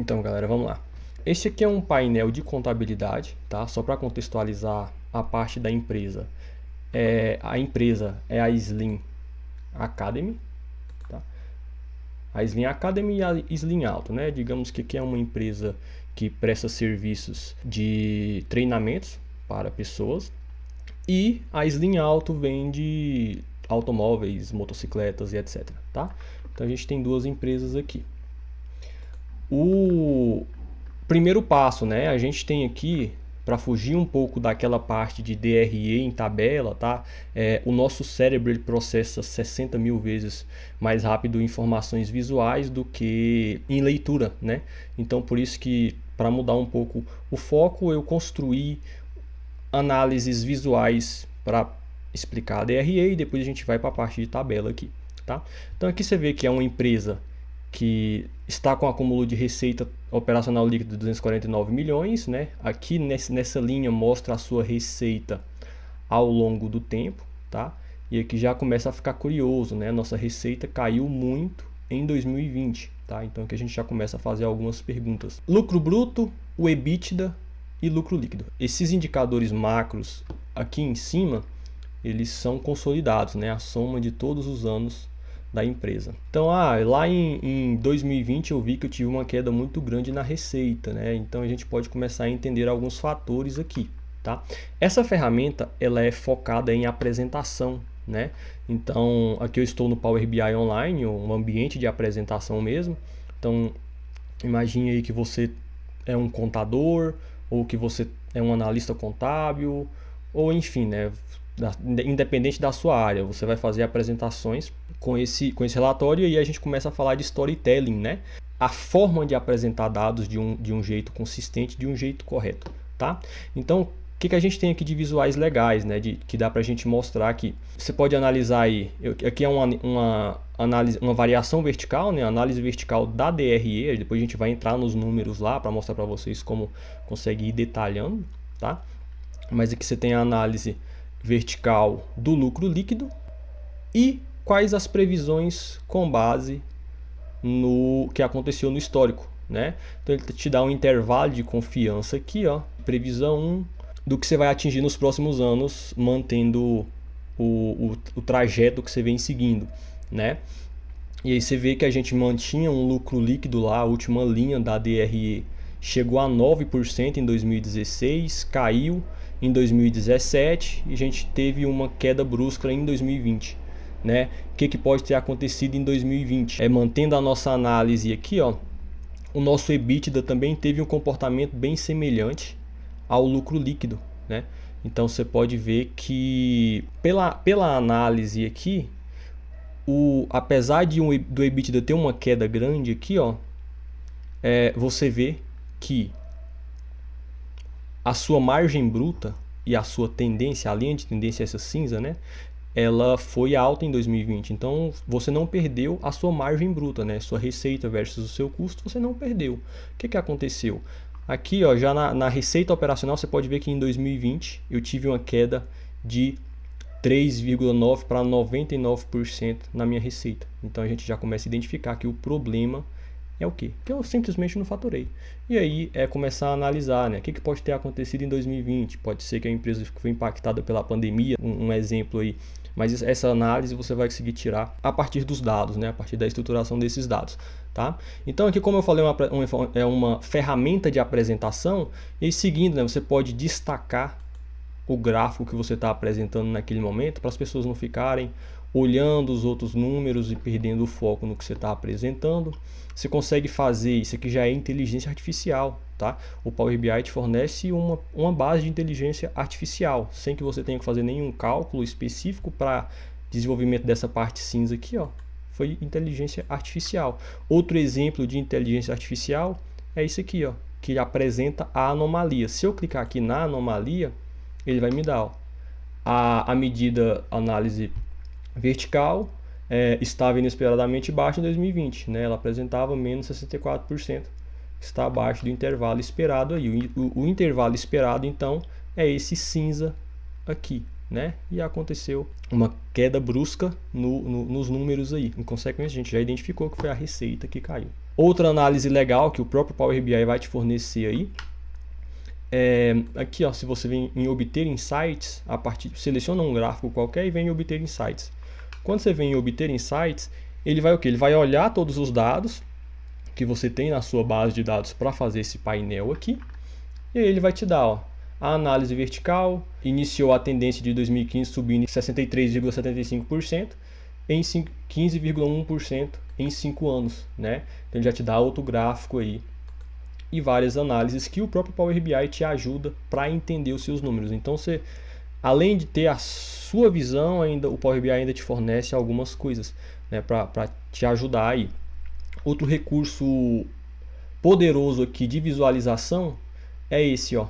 Então, galera, vamos lá. Esse aqui é um painel de contabilidade, tá? Só para contextualizar a parte da empresa. A empresa é a Slim Academy, tá? A Slim Academy e a Slim Auto, né? Digamos que aqui é uma empresa que presta serviços de treinamentos para pessoas. E a Slim Auto vende automóveis, motocicletas e etc, tá? Então a gente tem duas empresas aqui. O primeiro passo, né? A gente tem aqui, para fugir um pouco daquela parte de DRE em tabela, tá? O nosso cérebro ele processa 60 mil vezes mais rápido informações visuais do que em leitura, né? Então, por isso que, para mudar um pouco o foco, eu construí análises visuais para explicar a DRE e depois a gente vai para a parte de tabela aqui, tá? Então, aqui você vê que é uma empresa que está com acúmulo de receita operacional líquida de 249 milhões, né? Aqui nessa linha mostra a sua receita ao longo do tempo, tá? E aqui já começa a ficar curioso, né? Nossa receita caiu muito em 2020, tá? Então aqui a gente já começa a fazer algumas perguntas. Lucro bruto, o EBITDA e lucro líquido. Esses indicadores macros aqui em cima, eles são consolidados, né? A soma de todos os anos da empresa. Então, lá em 2020 eu vi que eu tive uma queda muito grande na receita, né? Então a gente pode começar a entender alguns fatores aqui, tá? Essa ferramenta ela é focada em apresentação, né? Então aqui eu estou no Power BI Online, um ambiente de apresentação mesmo. Então imagine aí que você é um contador ou que você é um analista contábil ou enfim, né? Independente da sua área, você vai fazer apresentações com esse relatório e aí a gente começa a falar de storytelling, né? A forma de apresentar dados de um jeito consistente, de um jeito correto, tá? Então, o que a gente tem aqui de visuais legais, né? Que dá pra gente mostrar aqui. Você pode analisar aí, aqui é uma análise, uma variação vertical, né? Análise vertical da DRE, depois a gente vai entrar nos números lá para mostrar para vocês como consegue ir detalhando, tá? Mas aqui você tem a análise vertical do lucro líquido e quais as previsões com base no que aconteceu no histórico, né? Então ele te dá um intervalo de confiança aqui, ó, previsão do que você vai atingir nos próximos anos, mantendo o trajeto que você vem seguindo, né? E aí você vê que a gente mantinha um lucro líquido lá, a última linha da DRE chegou a 9% em 2016, caiu em 2017 e a gente teve uma queda brusca em 2020, né? O que pode ter acontecido em 2020? Mantendo a nossa análise aqui, ó, o nosso EBITDA também teve um comportamento bem semelhante ao lucro líquido, né? Então você pode ver que pela análise aqui, apesar do EBITDA ter uma queda grande aqui, ó, você vê que a sua margem bruta e a sua tendência, a linha de tendência, essa cinza, né? Ela foi alta em 2020. Então, você não perdeu a sua margem bruta, né? Sua receita versus o seu custo, você não perdeu. O que aconteceu? Aqui, ó, já na receita operacional, você pode ver que em 2020 eu tive uma queda de 3,9% para 99% na minha receita. Então, a gente já começa a identificar que o problema é o quê? Que eu simplesmente não faturei. E aí é começar a analisar, né? O que pode ter acontecido em 2020? Pode ser que a empresa foi impactada pela pandemia, um exemplo aí. Mas essa análise você vai conseguir tirar a partir dos dados, né? A partir da estruturação desses dados, tá? Então aqui, como eu falei, é uma ferramenta de apresentação. E seguindo, né? Você pode destacar o gráfico que você está apresentando naquele momento para as pessoas não ficarem olhando os outros números e perdendo o foco no que você está apresentando. Você consegue fazer isso aqui, já é inteligência artificial, tá? O Power BI te fornece uma base de inteligência artificial, sem que você tenha que fazer nenhum cálculo específico para desenvolvimento dessa parte cinza aqui, ó. Foi inteligência artificial. Outro exemplo de inteligência artificial é isso aqui, ó, que apresenta a anomalia. Se eu clicar aqui na anomalia, ele vai me dar, ó, a medida análise vertical estava inesperadamente baixa em 2020, né? Ela apresentava menos 64%, está abaixo do intervalo esperado aí. O intervalo esperado, então, é esse cinza aqui, né? E aconteceu uma queda brusca nos números aí. Em consequência, a gente já identificou que foi a receita que caiu. Outra análise legal que o próprio Power BI vai te fornecer aí aqui, ó, se você vem em obter insights, seleciona um gráfico qualquer e vem em obter insights. Quando você vem em obter insights, ele vai o quê? Ele vai olhar todos os dados que você tem na sua base de dados para fazer esse painel aqui, e aí ele vai te dar, ó, a análise vertical, iniciou a tendência de 2015 subindo em 63,75% em 15,1% em 5 anos, né? Então ele já te dá outro gráfico aí e várias análises que o próprio Power BI te ajuda para entender os seus números. Então você, além de ter a sua visão, ainda o Power BI ainda te fornece algumas coisas, né, para te ajudar aí. Outro recurso poderoso aqui de visualização é esse, ó,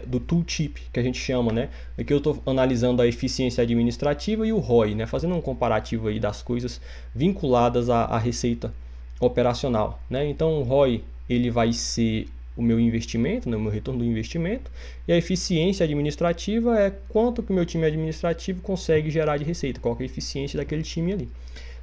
do tooltip, que a gente chama, né? Aqui eu estou analisando a eficiência administrativa e o ROI, né? Fazendo um comparativo aí das coisas vinculadas à receita operacional, né? Então o ROI ele vai ser o meu investimento, né? O meu retorno do investimento, e a eficiência administrativa é quanto que o meu time administrativo consegue gerar de receita, qual que é a eficiência daquele time ali.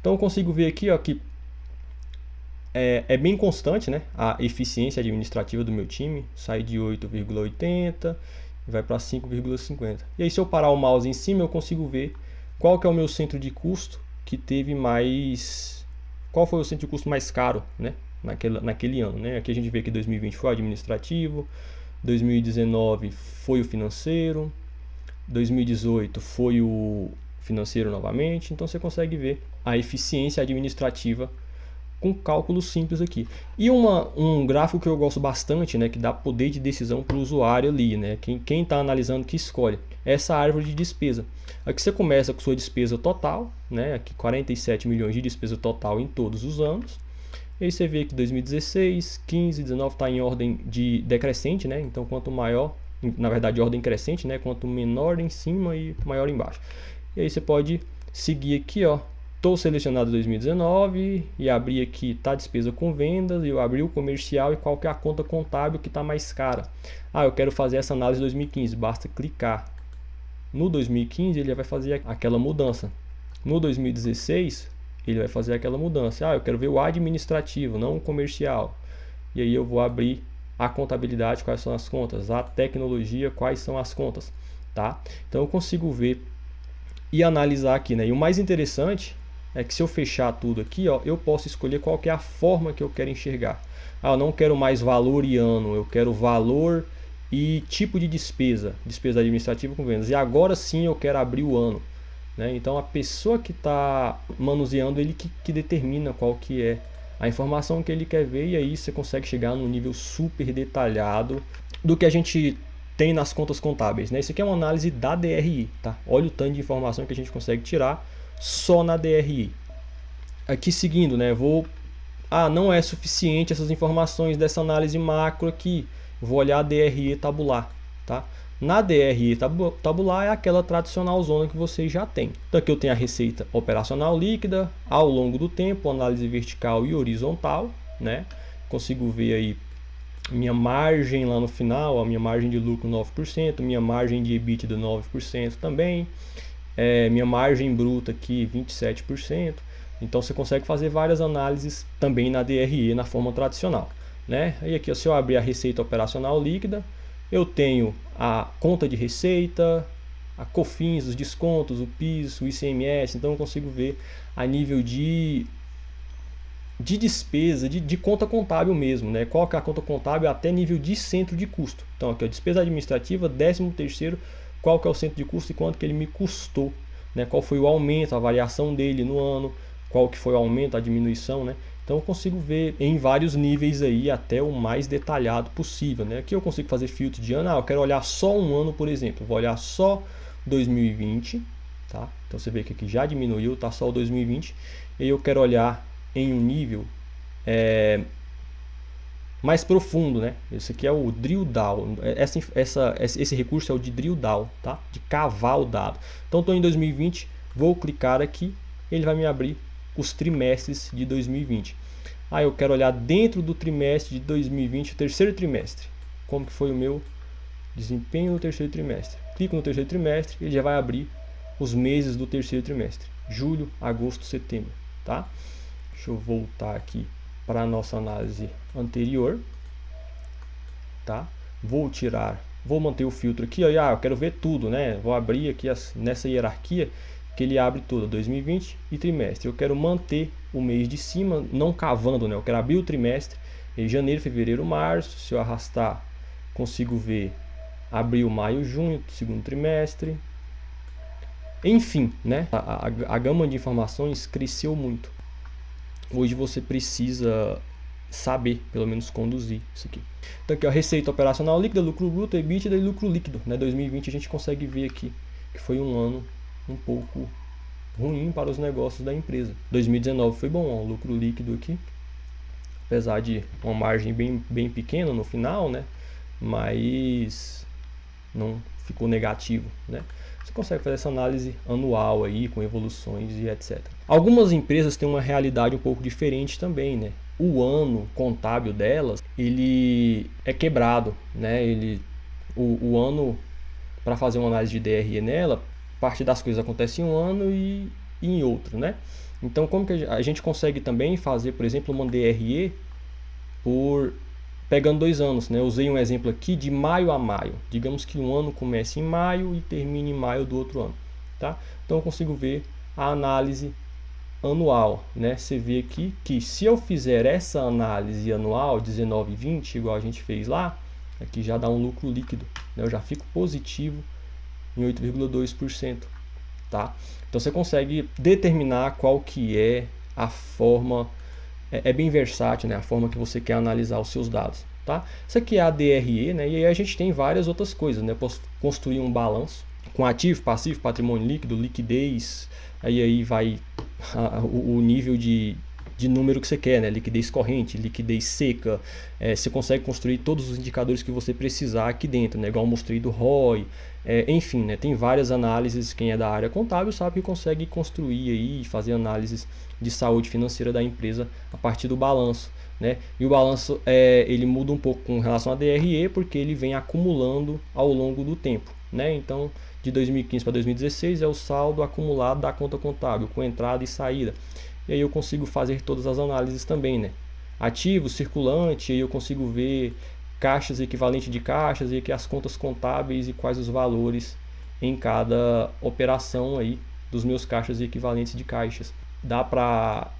Então eu consigo ver aqui, ó, que é bem constante, né, a eficiência administrativa do meu time, sai de 8,80 e vai para 5,50. E aí se eu parar o mouse em cima, eu consigo ver qual que é o meu centro de custo que teve mais... Qual foi o centro de custo mais caro, né, naquele ano, né? Aqui a gente vê que 2020 foi o administrativo, 2019 foi o financeiro, 2018 foi o financeiro novamente. Então você consegue ver a eficiência administrativa com cálculos simples aqui. E um gráfico que eu gosto bastante, né, que dá poder de decisão para o usuário ali, né, quem está analisando que escolhe, essa árvore de despesa. Aqui você começa com sua despesa total, né, aqui 47 milhões de despesa total em todos os anos. E aí você vê que 2016, 15, 19 está em ordem de decrescente, né, então quanto maior, na verdade ordem crescente, né, quanto menor em cima e maior embaixo. E aí você pode seguir aqui, ó. Estou selecionado 2019 e abri aqui, tá, despesa com vendas, e eu abri o comercial e qual que é a conta contábil que está mais cara. Ah, eu quero fazer essa análise 2015, basta clicar no 2015, ele vai fazer aquela mudança. No 2016, ele vai fazer aquela mudança. Ah, eu quero ver o administrativo, não o comercial. E aí eu vou abrir a contabilidade, quais são as contas, a tecnologia, quais são as contas, tá? Então eu consigo ver e analisar aqui, né? E o mais interessante é que se eu fechar tudo aqui, ó, eu posso escolher qual que é a forma que eu quero enxergar. Ah, eu não quero mais valor e ano, eu quero valor e tipo de despesa, despesa administrativa com vendas. E agora sim eu quero abrir o ano, né? Então a pessoa que está manuseando, ele que determina qual que é a informação que ele quer ver, e aí você consegue chegar num nível super detalhado do que a gente tem nas contas contábeis, né? Isso aqui é uma análise da DRI, tá? Olha o tanto de informação que a gente consegue tirar só na DRI. Aqui seguindo, né? Não é suficiente essas informações dessa análise macro aqui. Vou olhar a DRE tabular, tá? Na DRE tabular é aquela tradicional zona que vocês já têm. Então aqui eu tenho a receita operacional líquida ao longo do tempo, análise vertical e horizontal, né? Consigo ver aí minha margem lá no final, a minha margem de lucro 9%, minha margem de EBITDA 9% também, minha margem bruta aqui 27%. Então você consegue fazer várias análises também na DRE, na forma tradicional, né? E aqui, se eu abrir a receita operacional líquida, eu tenho a conta de receita, a COFINS, os descontos, o PIS, o ICMS. Então eu consigo ver a nível de despesa, de conta contábil mesmo, né? Qual que é a conta contábil até nível de centro de custo. Então aqui, a despesa administrativa, 13º, qual que é o centro de custo e quanto que ele me custou, né? Qual foi o aumento, a variação dele no ano, qual que foi o aumento, a diminuição, né? Então eu consigo ver em vários níveis aí, até o mais detalhado possível, né? Aqui eu consigo fazer filtro de ano, eu quero olhar só um ano, por exemplo, vou olhar só 2020, tá? Então você vê que aqui já diminuiu, tá só o 2020, e eu quero olhar em um nível mais profundo, né? Esse aqui é o drill down. Esse recurso é o de drill down, tá? De cavar o dado. Então estou em 2020, vou clicar aqui, ele vai me abrir os trimestres de 2020. Eu quero olhar dentro do trimestre de 2020, o terceiro trimestre. Como que foi o meu desempenho no terceiro trimestre? pico no terceiro trimestre, ele já vai abrir os meses do terceiro trimestre, julho, agosto, setembro, tá? Deixa eu voltar aqui para a nossa análise anterior, tá? Vou manter o filtro aqui, ó, eu quero ver tudo, né? Vou abrir aqui nessa hierarquia que ele abre tudo, 2020 e trimestre. Eu quero manter o mês de cima, não cavando, né? Eu quero abrir o trimestre, em janeiro, fevereiro, março. Se eu arrastar, consigo ver abril, maio, junho, segundo trimestre. Enfim, né? A gama de informações cresceu muito. Hoje você precisa saber, pelo menos, conduzir isso aqui. Então aqui, ó, receita operacional líquida, lucro bruto, EBITDA e lucro líquido, né? 2020 a gente consegue ver aqui que foi um ano um pouco ruim para os negócios da empresa. 2019 foi bom, ó, lucro líquido aqui, apesar de uma margem bem pequena no final, né? Mas não ficou negativo, né? Você consegue fazer essa análise anual aí, com evoluções e etc. Algumas empresas têm uma realidade um pouco diferente também, né? O ano contábil delas, ele é quebrado, né? O ano, para fazer uma análise de DRE nela, parte das coisas acontece em um ano e em outro, né? Então, como que a gente consegue também fazer, por exemplo, uma DRE pegando 2 anos, né? Eu usei um exemplo aqui de maio a maio. Digamos que um ano comece em maio e termine em maio do outro ano, tá? Então eu consigo ver a análise anual, né? Você vê aqui que se eu fizer essa análise anual 19 e 20, igual a gente fez lá, aqui já dá um lucro líquido, né? Eu já fico positivo em 8,2%, tá? Então você consegue determinar qual que é a forma. É bem versátil, né? A forma que você quer analisar os seus dados, tá? Isso aqui é a DRE, né? E aí a gente tem várias outras coisas, né? Eu posso construir um balanço com ativo, passivo, patrimônio líquido, liquidez, aí vai o nível de número que você quer, né? Liquidez corrente, liquidez seca. Você consegue construir todos os indicadores que você precisar aqui dentro, né? Igual eu mostrei do ROI. Enfim, né? Tem várias análises. Quem é da área contábil sabe que consegue construir aí, fazer análises de saúde financeira da empresa a partir do balanço, né? E o balanço ele muda um pouco com relação à DRE, porque ele vem acumulando ao longo do tempo, né? Então, de 2015 para 2016 é o saldo acumulado da conta contábil, com entrada e saída. E aí eu consigo fazer todas as análises também, né? Ativo, circulante, aí eu consigo ver caixas, equivalente de caixas, e aqui as contas contábeis e quais os valores em cada operação aí dos meus caixas e equivalentes de caixas. Dá para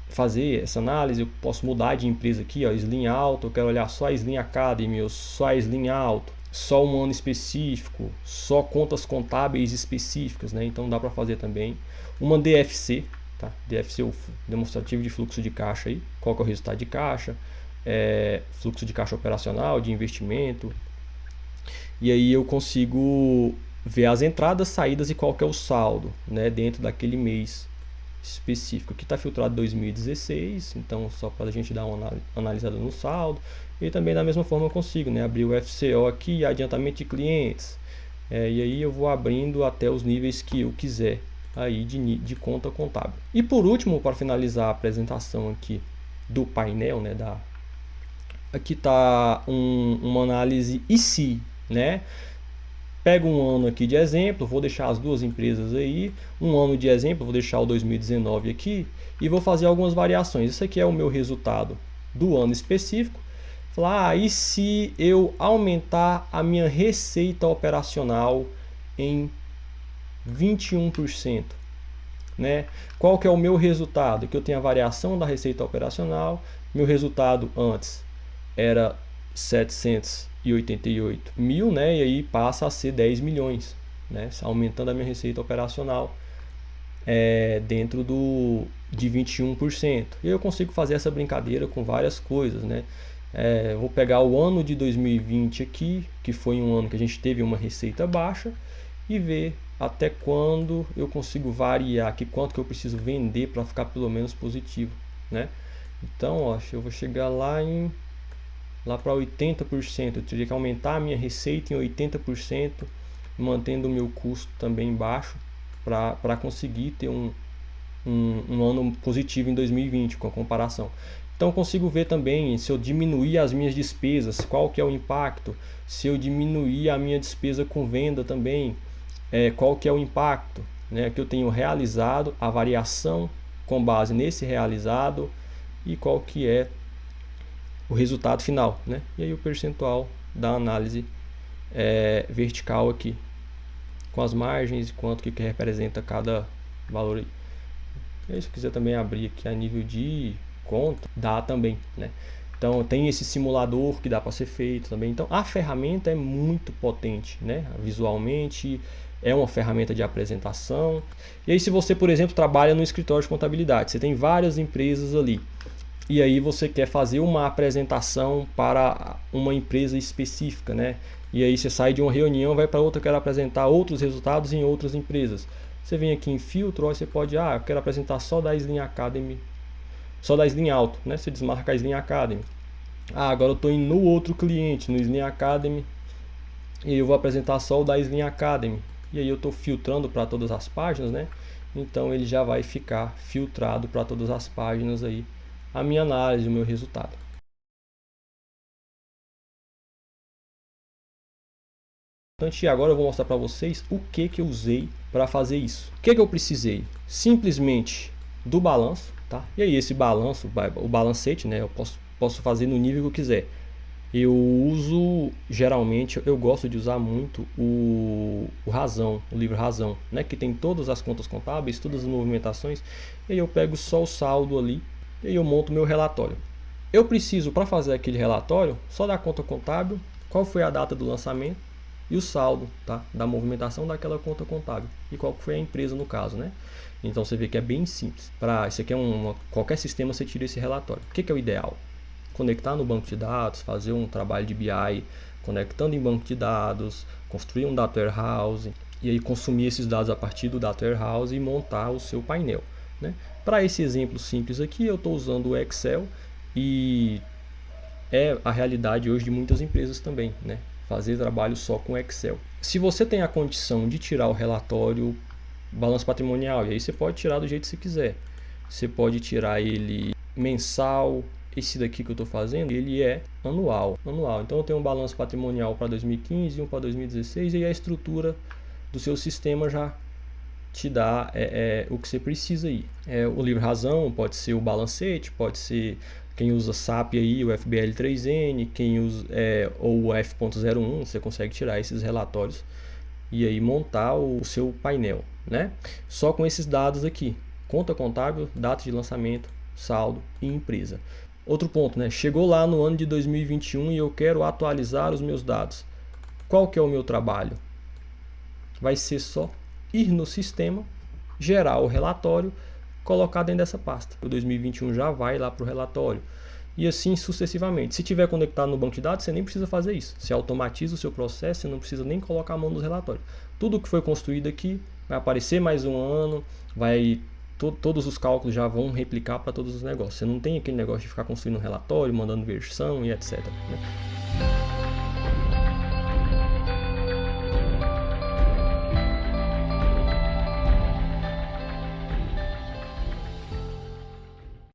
fazer essa análise, eu posso mudar de empresa aqui, ó, Slim Alto, eu quero olhar só a Slim Academy, ou só a Slim Alto, só um ano específico, só contas contábeis específicas, né? Então dá para fazer também uma DFC, tá? DFC, o demonstrativo de fluxo de caixa aí, qual que é o resultado de caixa, fluxo de caixa operacional, de investimento, e aí eu consigo ver as entradas, saídas e qual que é o saldo, né, dentro daquele mês específico. Aqui está filtrado 2016, então só para a gente dar uma analisada no saldo. E também da mesma forma eu consigo, né, abrir o FCO aqui, adiantamento de clientes, e aí eu vou abrindo até os níveis que eu quiser aí de conta contábil. E por último, para finalizar a apresentação aqui do painel, né, aqui está uma análise e se, né? Pego um ano aqui de exemplo, vou deixar as duas empresas aí, um ano de exemplo, vou deixar o 2019 aqui e vou fazer algumas variações. Isso aqui é o meu resultado do ano específico. Falar, e se eu aumentar a minha receita operacional em 21%, né? Qual que é o meu resultado? Que eu tenho a variação da receita operacional, meu resultado antes era 788 mil, né? E aí passa a ser 10 milhões, né? Aumentando a minha receita operacional dentro de 21%. E eu consigo fazer essa brincadeira com várias coisas, né? Vou pegar o ano de 2020 aqui, que foi um ano que a gente teve uma receita baixa, e ver até quando eu consigo variar aqui, quanto que eu preciso vender para ficar pelo menos positivo, né? Então, ó, eu vou chegar lá para 80%, eu teria que aumentar a minha receita em 80%, mantendo o meu custo também baixo, para conseguir ter um ano positivo em 2020 com a comparação. Então eu consigo ver também se eu diminuir as minhas despesas, qual que é o impacto. Se eu diminuir a minha despesa com venda também, qual que é o impacto, né? Que eu tenho realizado, a variação com base nesse realizado e qual que é o resultado final, né? E aí o percentual da análise vertical aqui, com as margens e quanto que representa cada valor aí. E aí, se quiser também abrir aqui a nível de conta, dá também, né? Então tem esse simulador que dá para ser feito também. Então a ferramenta é muito potente, né? Visualmente é uma ferramenta de apresentação. E aí se você, por exemplo, trabalha no escritório de contabilidade, você tem várias empresas ali. E aí você quer fazer uma apresentação para uma empresa específica, né? E aí você sai de uma reunião, vai para outra, quer apresentar outros resultados em outras empresas. Você vem aqui em filtro, aí você pode, eu quero apresentar só da Slim Academy, só da Slim Auto, né? Você desmarca a Slim Academy. Agora eu estou indo no outro cliente, no Slim Academy, e eu vou apresentar só o da Slim Academy. E aí eu estou filtrando para todas as páginas, né? Então ele já vai ficar filtrado para todas as páginas aí, a minha análise, o meu resultado. E agora eu vou mostrar para vocês o que eu usei para fazer isso. O que eu precisei? Simplesmente do balanço, tá? E aí esse balanço, o balancete, né? Eu posso fazer no nível que eu quiser. Eu uso, geralmente, eu gosto de usar muito o Razão, o livro Razão, né? Que tem todas as contas contábeis, todas as movimentações. E aí eu pego só o saldo ali e aí eu monto meu relatório. Eu preciso, para fazer aquele relatório, só da conta contábil, qual foi a data do lançamento e o saldo, tá? Da movimentação daquela conta contábil e qual foi a empresa no caso, né? Então você vê que é bem simples. Isso aqui qualquer sistema você tira esse relatório. O que é o ideal? Conectar no banco de dados, fazer um trabalho de BI, conectando em banco de dados, construir um data warehouse e aí consumir esses dados a partir do data warehouse e montar o seu painel, né? Para esse exemplo simples aqui, eu estou usando o Excel e é a realidade hoje de muitas empresas também, né? Fazer trabalho só com Excel. Se você tem a condição de tirar o relatório balanço patrimonial, e aí você pode tirar do jeito que você quiser. Você pode tirar ele mensal. Esse daqui que eu estou fazendo, ele é anual. Então eu tenho um balanço patrimonial para 2015 e um para 2016 e a estrutura do seu sistema já te dá o que você precisa aí. O livro Razão pode ser o balancete, pode ser quem usa SAP aí, o FBL3N, quem usa ou o F.01, você consegue tirar esses relatórios e aí montar o seu painel, né? Só com esses dados aqui: conta contábil, data de lançamento, saldo e empresa. Outro ponto, né? Chegou lá no ano de 2021 e eu quero atualizar os meus dados. Qual que é o meu trabalho? Vai ser só ir no sistema, gerar o relatório, colocar dentro dessa pasta. O 2021 já vai lá para o relatório. E assim sucessivamente. Se tiver conectado no banco de dados, você nem precisa fazer isso. Você automatiza o seu processo, você não precisa nem colocar a mão nos relatórios. Tudo que foi construído aqui vai aparecer mais um ano, todos os cálculos já vão replicar para todos os negócios. Você não tem aquele negócio de ficar construindo um relatório, mandando versão e etc, né?